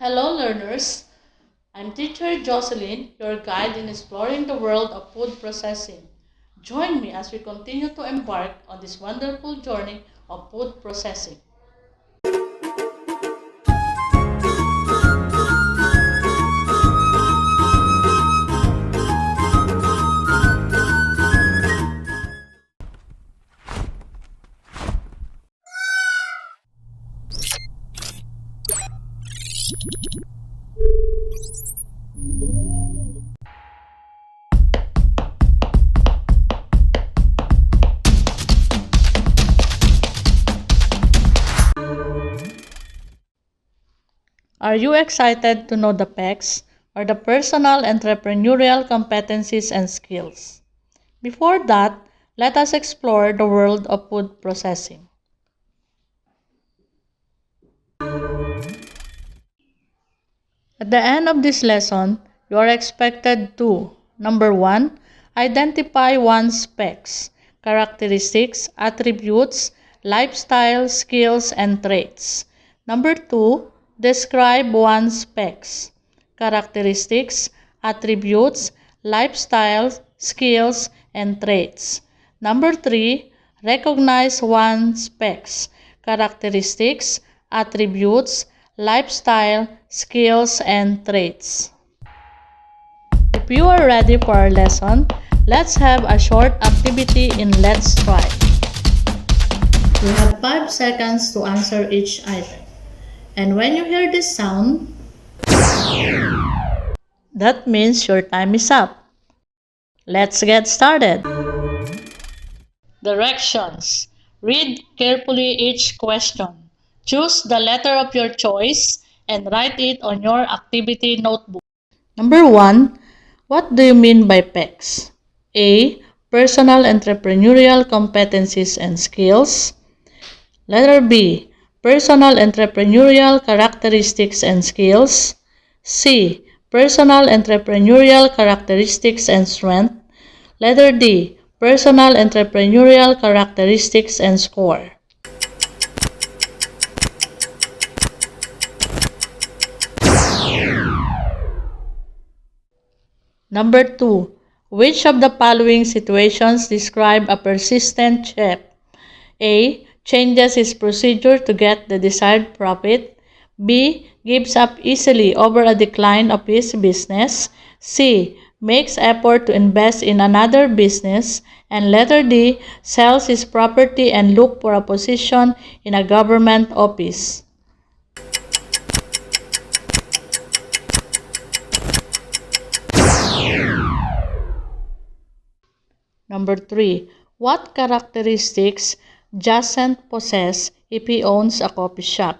Hello learners, I'm teacher Jocelyn, your guide in exploring the world of food processing. Join me as we continue to embark on this wonderful journey of food processing. Are you excited to know the PECS, or the Personal Entrepreneurial Competencies and Skills? Before that, let us explore the world of food processing. At the end of this lesson, you are expected to: number 1, identify one's specs, characteristics, attributes, lifestyle, skills, and traits. Number 2, describe one's specs, characteristics, attributes, lifestyle, skills, and traits. Number 3, recognize one's specs, characteristics, attributes, lifestyle, skills, and traits. If you are ready for our lesson, let's have a short activity in Let's Try. You have 5 seconds to answer each item. And when you hear this sound, that means your time is up. Let's get started. Directions. Read carefully each question. Choose the letter of your choice and write it on your activity notebook. Number 1, what do you mean by PECS? A. Personal Entrepreneurial Competencies and Skills. Letter B. Personal Entrepreneurial Characteristics and Skills. C. Personal Entrepreneurial Characteristics and Strength. Letter D. Personal Entrepreneurial Characteristics and Score. Number 2. Which of the following situations describe a persistent chef? A. Changes his procedure to get the desired profit. B. Gives up easily over a decline of his business. C. Makes effort to invest in another business. And letter D. Sells his property and look for a position in a government office. Number 3. What characteristics doesn't possess if he owns a coffee shop?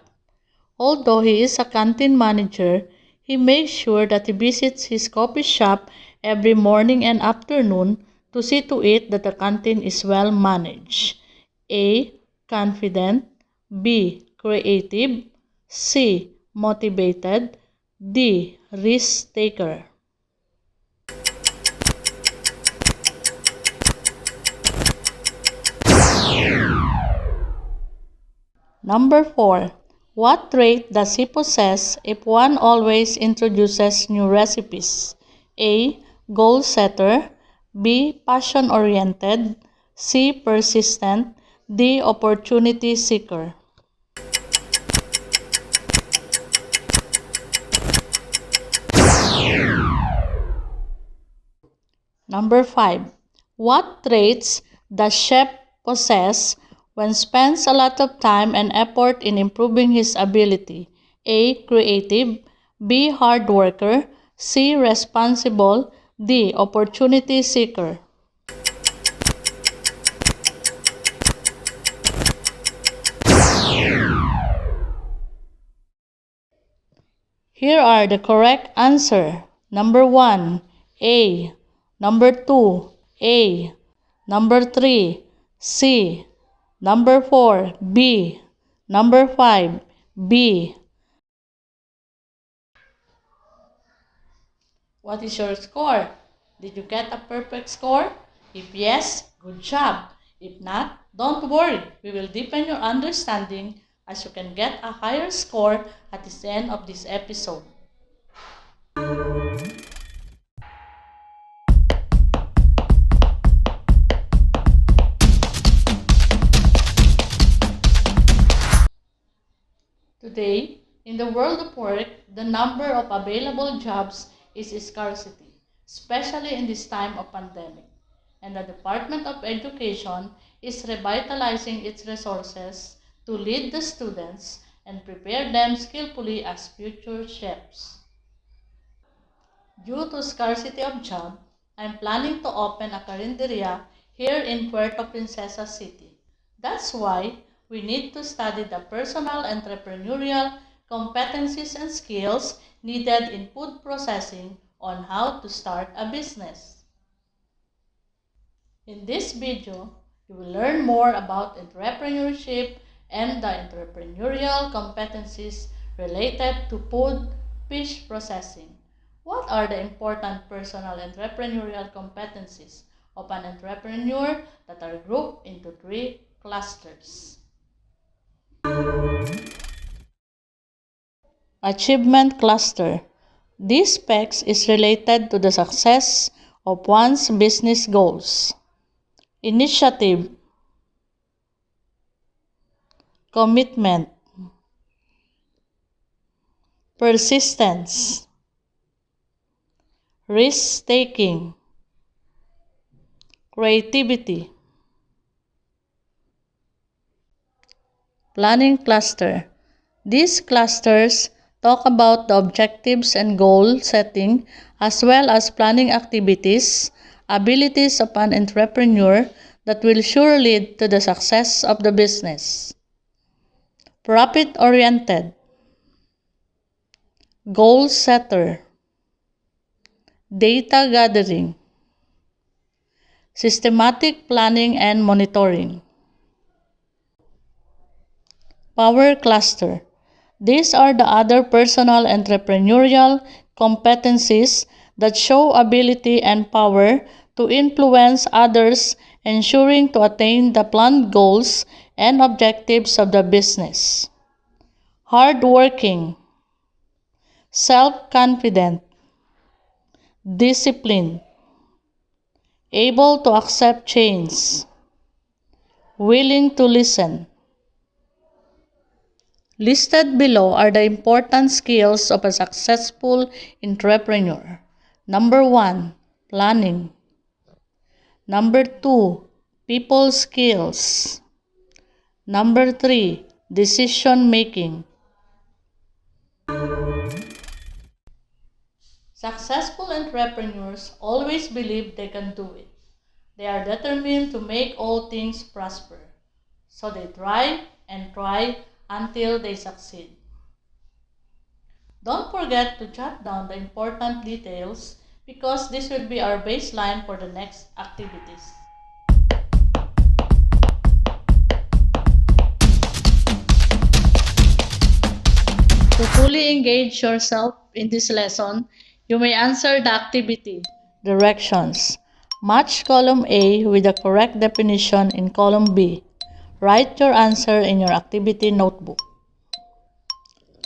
Although he is a canteen manager, he makes sure that he visits his coffee shop every morning and afternoon to see to it that the canteen is well managed. A. Confident. B. Creative. C. Motivated. D. Risk taker. Number 4. What trait does he possess if one always introduces new recipes? A. Goal setter. B. Passion-oriented. C. Persistent. D. Opportunity seeker. Number 5. What traits does chef possess when spends a lot of time and effort in improving his ability? A. Creative. B. Hard worker. C. Responsible. D. Opportunity seeker. Here are the correct answer. Number 1, A. Number 2, A. Number 3, C. Number 4, B. Number 5, B. What is your score? Did you get a perfect score? If yes, good job. If not, don't worry. We will deepen your understanding as you can get a higher score at the end of this episode. Today, in the world of work, the number of available jobs is scarcity, especially in this time of pandemic. And the Department of Education is revitalizing its resources to lead the students and prepare them skillfully as future chefs. Due to scarcity of job, I'm planning to open a carinderia here in Puerto Princesa City. That's why we need to study the personal entrepreneurial competencies and skills needed in food processing on how to start a business. In this video, you will learn more about entrepreneurship and the entrepreneurial competencies related to food fish processing. What are the important personal entrepreneurial competencies of an entrepreneur that are grouped into three clusters? Achievement cluster. This PECS is related to the success of one's business goals. Initiative, commitment, persistence, risk-taking, creativity. Planning cluster. These clusters talk about the objectives and goal setting as well as planning activities, abilities of an entrepreneur that will sure lead to the success of the business. Profit-oriented, goal setter, data gathering, systematic planning and monitoring. Power cluster. These are the other personal entrepreneurial competencies that show ability and power to influence others, ensuring to attain the planned goals and objectives of the business. Hardworking, self-confident, disciplined, able to accept change, willing to listen. Listed below are the important skills of a successful entrepreneur. Number 1, planning. Number 2, people skills. Number 3, decision making. Successful entrepreneurs always believe they can do it. They are determined to make all things prosper. So they try and try until they succeed. Don't forget to jot down the important details because this will be our baseline for the next activities. To fully engage yourself in this lesson, you may answer the activity directions. Match column A with the correct definition in column B. Write your answer in your activity notebook.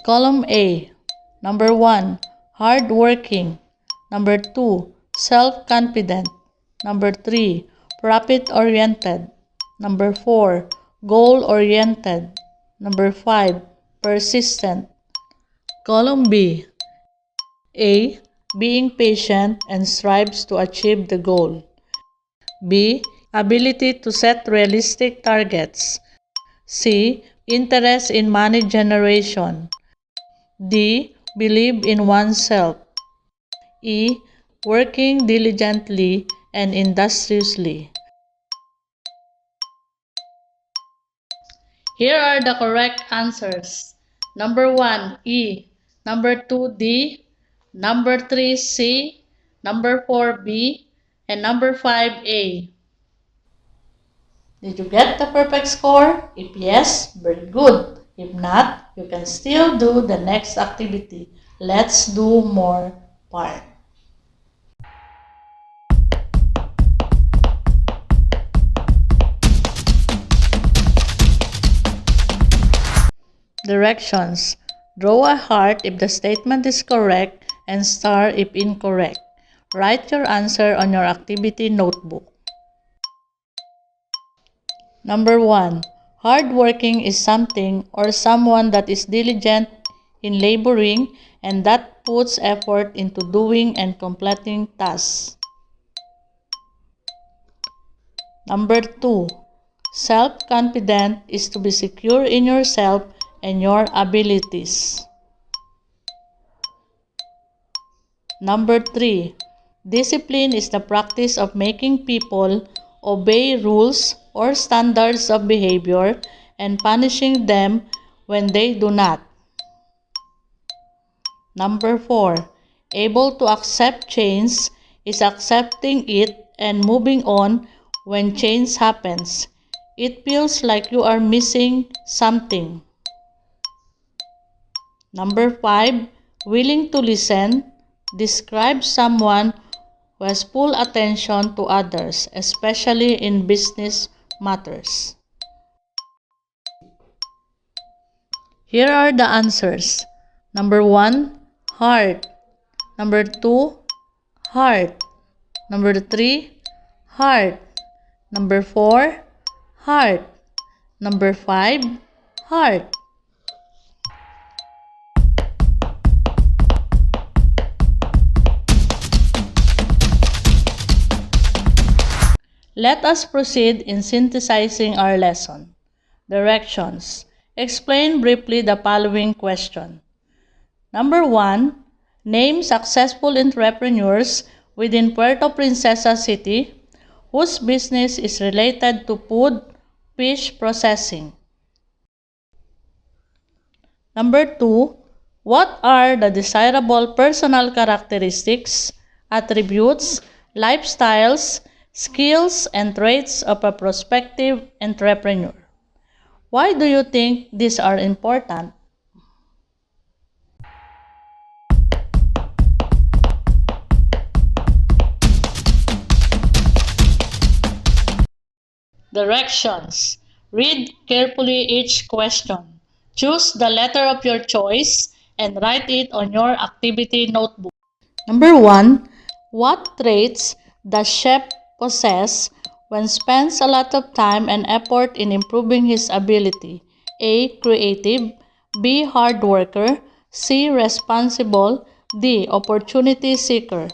Column A. Number 1, hardworking. Number 2, self-confident. Number 3, profit-oriented. Number 4, goal-oriented. Number 5, persistent. Column B. A. Being patient and strives to achieve the goal. B. Ability to set realistic targets. C. Interest in money generation. D. Believe in oneself. E. Working diligently and industriously. Here are the correct answers. Number 1, E. Number 2, D. Number 3, C. Number 4, B. And number 5, A. Did you get the perfect score? If yes, very good. If not, you can still do the next activity. Let's do more part. Directions. Draw a heart if the statement is correct and star if incorrect. Write your answer on your activity notebook. Number 1. Hardworking is something or someone that is diligent in laboring and that puts effort into doing and completing tasks. Number 2. Self-confident is to be secure in yourself and your abilities. Number 3. Discipline is the practice of making people obey rules or standards of behavior and punishing them when they do not. Number 4. Able to accept change is accepting it and moving on when change happens. It feels like you are missing something. Number 5. Willing to listen describes someone who has full attention to others, especially in business matters. Here are the answers. Number 1, heart. Number 2, heart. Number 3, heart. Number 4, heart. Number 5, heart. Let us proceed in synthesizing our lesson. Directions. Explain briefly the following question. Number 1. Name successful entrepreneurs within Puerto Princesa City whose business is related to food, fish processing. Number 2. What are the desirable personal characteristics, attributes, lifestyles, skills, and traits of a prospective entrepreneur? Why do you think these are important? Directions. Read carefully each question. Choose the letter of your choice and write it on your activity notebook. Number 1. What traits does chef possess when spends a lot of time and effort in improving his ability? A. Creative. B. Hard worker. C. Responsible. D. Opportunity seeker.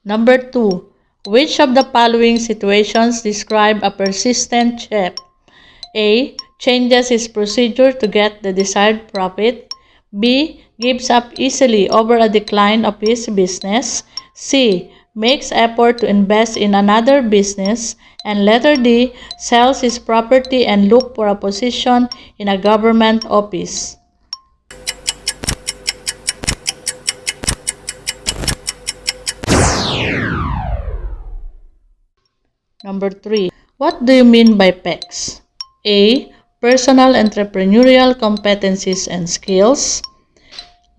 Number 2. Which of the following situations describe a persistent chef? A. Changes his procedure to get the desired profit. B. Gives up easily over a decline of his business. C. Makes effort to invest in another business. And letter D. Sells his property and look for a position in a government office. Number 3. What do you mean by PECS? A. Personal Entrepreneurial Competencies and Skills.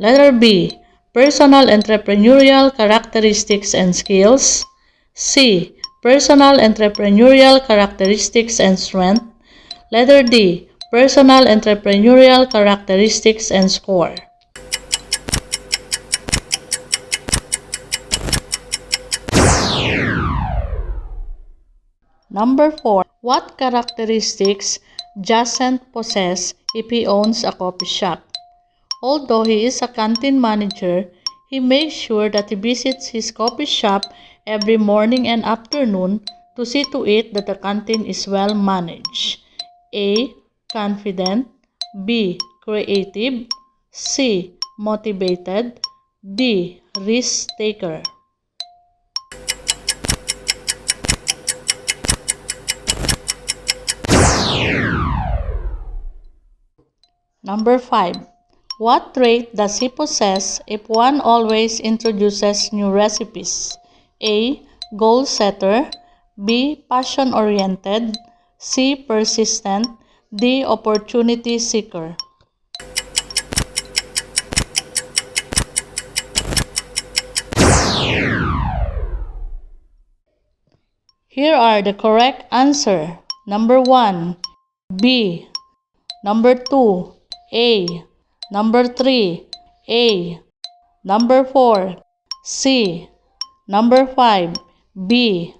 Letter B. Personal Entrepreneurial Characteristics and Skills. C. Personal Entrepreneurial Characteristics and Strength. Letter D. Personal Entrepreneurial Characteristics and Score. Number 4. What characteristics Jacinth possess if he owns a coffee shop? Although he is a canteen manager, he makes sure that he visits his coffee shop every morning and afternoon to see to it that the canteen is well managed. A. Confident. B. Creative. C. Motivated. D. Risk taker. Number 5. What trait does he possess if one always introduces new recipes? A. Goal setter. B. Passion oriented. C. Persistent. D. Opportunity seeker. Here are the correct answer. Number 1, B. Number 2, A. Number 3, A. Number 4, C. Number 5, B.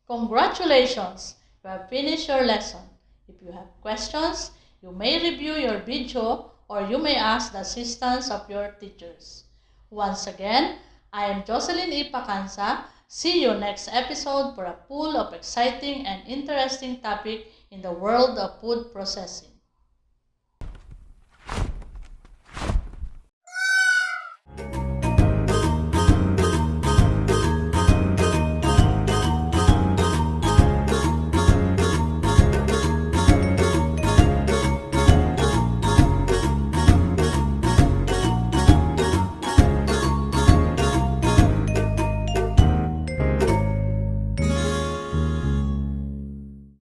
Congratulations! You have finished your lesson. If you have questions, you may review your video or you may ask the assistance of your teachers. Once again, I am Jocelyn Ipacansa. See you next episode for a full of exciting and interesting topic in the world of food processing.